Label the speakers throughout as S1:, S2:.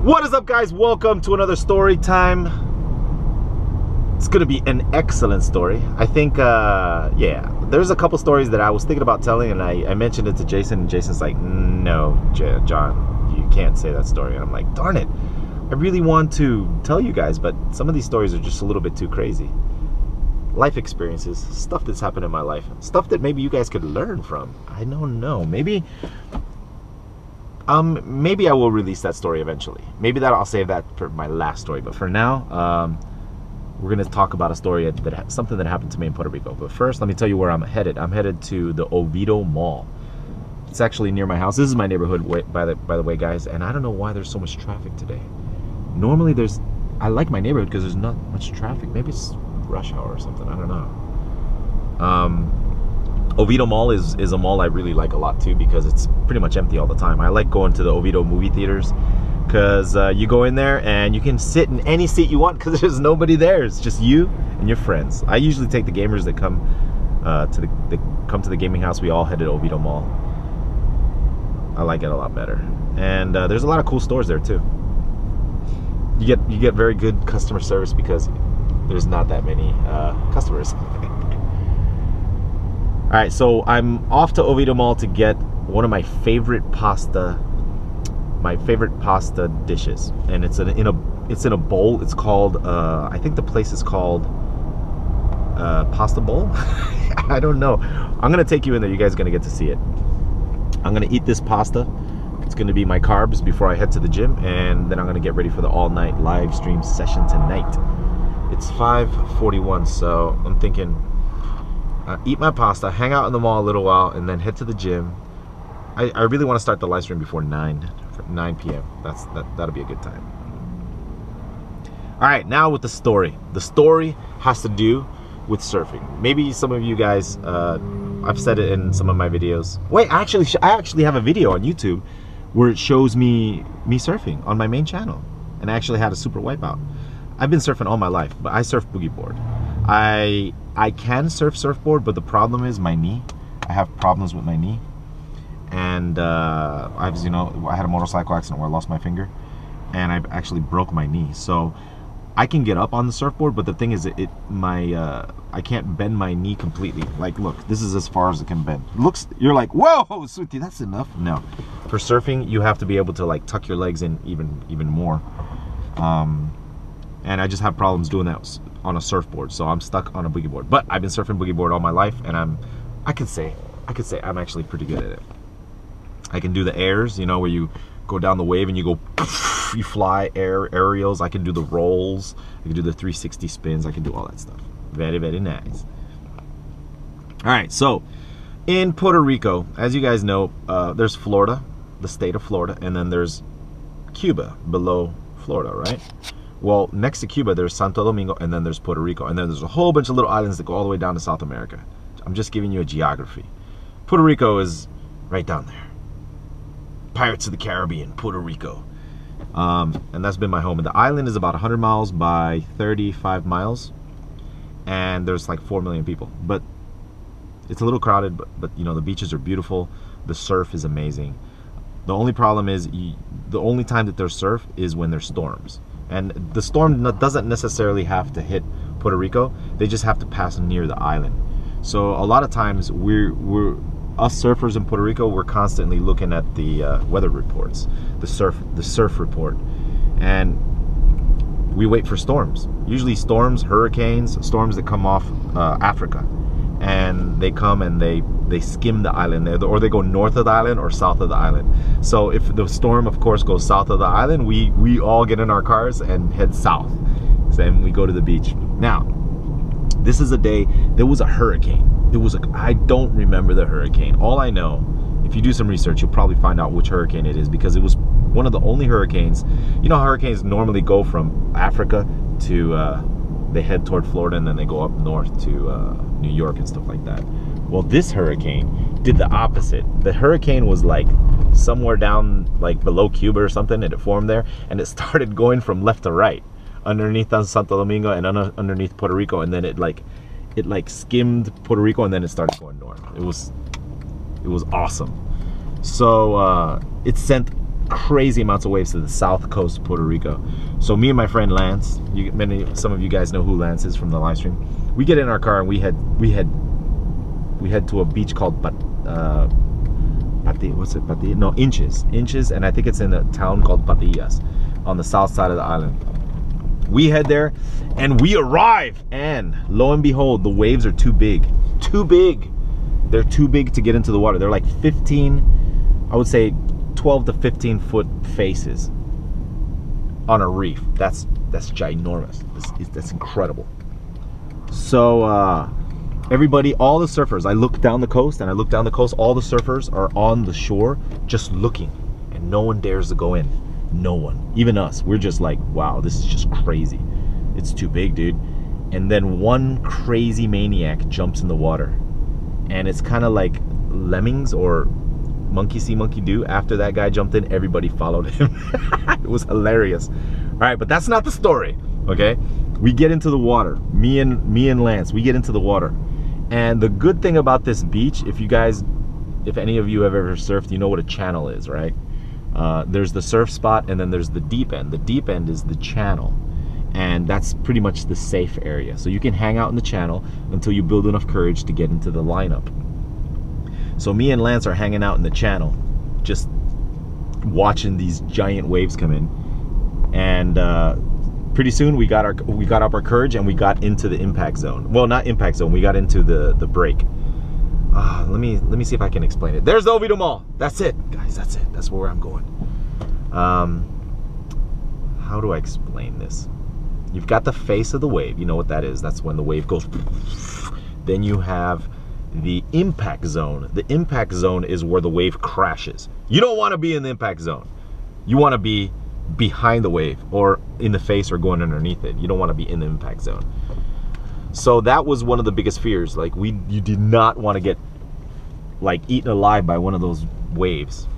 S1: What is up, guys? Welcome to another story time. It's gonna be an excellent story. I think, yeah, there's a couple stories that I was thinking about telling, and I mentioned it to Jason, and Jason's like, no, John, you can't say that story. And I'm like, darn it, I really want to tell you guys, but some of these stories are just a little bit too crazy. Life experiences, stuff that's happened in my life, stuff that maybe you guys could learn from. I don't know, maybe I will release that story eventually. Maybe I'll save that for my last story. But for now, we're gonna talk about a story something that happened to me in Puerto Rico. But first, let me tell you where I'm headed. I'm headed to the Oviedo Mall. It's actually near my house. This is my neighborhood, by the way, guys. And I don't know why there's so much traffic today. Normally, I like my neighborhood because there's not much traffic. Maybe it's rush hour or something. I don't know. Oviedo Mall is a mall I really like a lot too, because it's pretty much empty all the time. I like going to the Oviedo movie theaters because you go in there and you can sit in any seat you want because there's nobody there. It's just you and your friends. I usually take the gamers that come to the gaming house. We all head to Oviedo Mall. I like it a lot better, and there's a lot of cool stores there too. You get very good customer service because there's not that many customers. All right, so I'm off to Oviedo Mall to get one of my favorite pasta dishes, and it's in a bowl. It's called I think the place is called Pasta Bowl. I don't know. I'm gonna take you in there. You guys are gonna get to see it. I'm gonna eat this pasta. It's gonna be my carbs before I head to the gym, and then I'm gonna get ready for the all-night live stream session tonight. It's 5:41, so I'm thinking, eat my pasta, hang out in the mall a little while, and then head to the gym. I really want to start the live stream before 9 p.m. That'll be a good time. All right, now with the story. The story has to do with surfing. Maybe some of you guys, I've said it in some of my videos. Wait, I actually have a video on YouTube where it shows me surfing on my main channel, and I actually had a super wipeout. I've been surfing all my life, but I surf boogie board. I can surf surfboard, but the problem is my knee. I have problems with my knee, and I had a motorcycle accident where I lost my finger, and I actually broke my knee. So I can get up on the surfboard, but the thing is, I can't bend my knee completely. Like, look, this is as far as it can bend. You're like, whoa, sweetie, that's enough. No, for surfing, you have to be able to like tuck your legs in even more. And I just have problems doing that on a surfboard, so I'm stuck on a boogie board. But I've been surfing boogie board all my life, and I could say I'm actually pretty good at it. I can do the airs, where you go down the wave and you fly aerials. I can do the rolls. I can do the 360 spins. I can do all that stuff. Very, very nice. All right, so in Puerto Rico, as you guys know, there's Florida, the state of Florida, and then there's Cuba below Florida, right? Well, next to Cuba, there's Santo Domingo, and then there's Puerto Rico, and then there's a whole bunch of little islands that go all the way down to South America. I'm just giving you a geography. Puerto Rico is right down there. Pirates of the Caribbean, Puerto Rico. And that's been my home. And the island is about 100 miles by 35 miles, and there's like 4 million people. But it's a little crowded, but the beaches are beautiful. The surf is amazing. The only problem is the only time that there's surf is when there's storms. And the storm doesn't necessarily have to hit Puerto Rico. They just have to pass near the island. So a lot of times us surfers in Puerto Rico, we're constantly looking at the weather reports, the surf report, and we wait for storms. Usually storms, hurricanes, storms that come off Africa, and they come and they skim the island, or they go north of the island or south of the island. So if the storm, of course, goes south of the island, we all get in our cars and head south, and we go to the beach. Now, this is a day, there was a hurricane. I don't remember the hurricane. All I know, if you do some research, you'll probably find out which hurricane it is, because it was one of the only hurricanes. You know how hurricanes normally go from Africa to, they head toward Florida, and then they go up north to New York and stuff like that. Well, this hurricane did the opposite. The hurricane was like somewhere down like below Cuba or something, and it formed there, and it started going from left to right underneath Santo Domingo and underneath Puerto Rico, and then it skimmed Puerto Rico, and then it started going north. It was awesome. So it sent crazy amounts of waves to the south coast of Puerto Rico. So me and my friend Lance, some of you guys know who Lance is from the live stream. We get in our car and we head to a beach called Inches, and I think it's in a town called Patillas on the south side of the island. We head there and we arrive, and lo and behold, the waves are too big. They're too big to get into the water. They're like 15, I would say 12 to 15 foot faces on a reef. That's ginormous. That's incredible. So everybody, all the surfers, I look down the coast, all the surfers are on the shore just looking, and no one dares to go in. No one, even us. We're just like, wow, this is just crazy. It's too big, dude. And then one crazy maniac jumps in the water, and it's kind of like lemmings or monkey see, monkey do. After that guy jumped in, everybody followed him. It was hilarious. All right, but that's not the story, okay? We get into the water, me and Lance, we get into the water. And the good thing about this beach, if any of you have ever surfed, you know what a channel is, right? There's the surf spot, and then there's the deep end. The deep end is the channel, and that's pretty much the safe area. So you can hang out in the channel until you build enough courage to get into the lineup. So me and Lance are hanging out in the channel, just watching these giant waves come in, and pretty soon we got up our courage and we got into the impact zone. Well, not impact zone. We got into the break. Let me see if I can explain it. There's the Oviedo Mall. That's it, guys. That's it. That's where I'm going. How do I explain this? You've got the face of the wave. You know what that is. That's when the wave goes. Then you have the impact zone. The impact zone is where the wave crashes. You don't want to be in the impact zone. You want to be behind the wave or in the face or going underneath it. You don't want to be in the impact zone. So that was one of the biggest fears. Like, you did not want to get like eaten alive by one of those waves.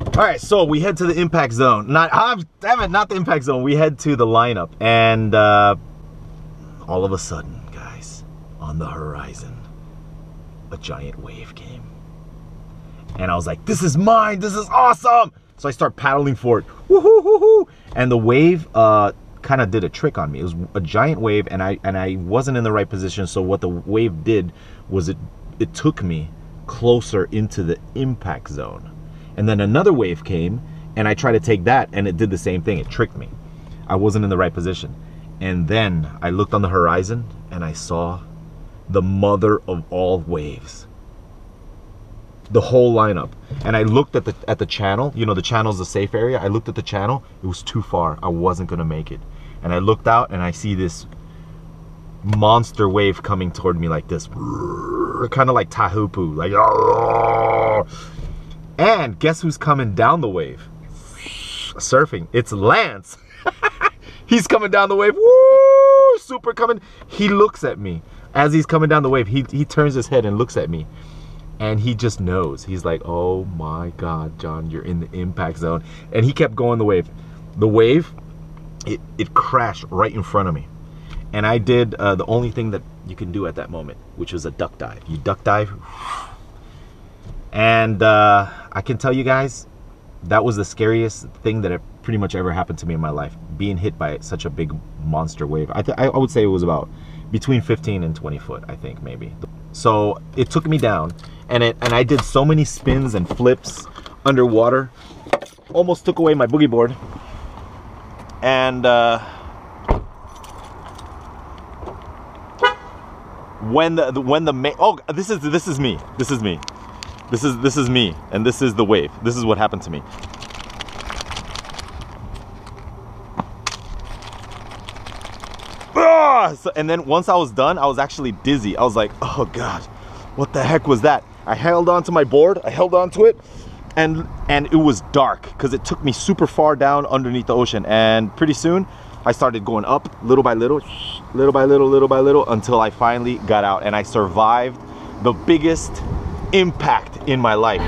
S1: All right, so we head to the impact zone. Not the impact zone. We head to the lineup, and all of a sudden, guys, on the horizon, a giant wave came. And I was like, this is mine, this is awesome. So I start paddling for it. Woohoo, woohoo. And the wave kind of did a trick on me. It was a giant wave, and I wasn't in the right position. So what the wave did was it took me closer into the impact zone. And then another wave came, and I tried to take that, and it did the same thing. It tricked me. I wasn't in the right position. And then I looked on the horizon, and I saw the mother of all waves. The whole lineup. And I looked at the channel. You know, the channel's a safe area. I looked at the channel. It was too far. I wasn't gonna make it. And I looked out, and I see this monster wave coming toward me like this. Kind of like Tahupu. Like, and guess who's coming down the wave? Surfing. It's Lance. He's coming down the wave. Woo! Super coming. He looks at me. As he's coming down the wave, he turns his head and looks at me. And he just knows. He's like, oh my God, John, you're in the impact zone. And he kept going the wave. The wave, it crashed right in front of me. And I did the only thing that you can do at that moment, which was a duck dive. You duck dive. And I can tell you guys, that was the scariest thing that pretty much ever happened to me in my life. Being hit by such a big monster wave. I would say it was about between 15 and 20 foot, I think, maybe. So it took me down, and I did so many spins and flips underwater, almost took away my boogie board. And this is me, and this is the wave. This is what happened to me. And then once I was done, I was actually dizzy. I was like, oh God, what the heck was that? I held on to my board, I held on to it, and it was dark because it took me super far down underneath the ocean. And pretty soon I started going up little by little, until I finally got out, and I survived the biggest impact in my life.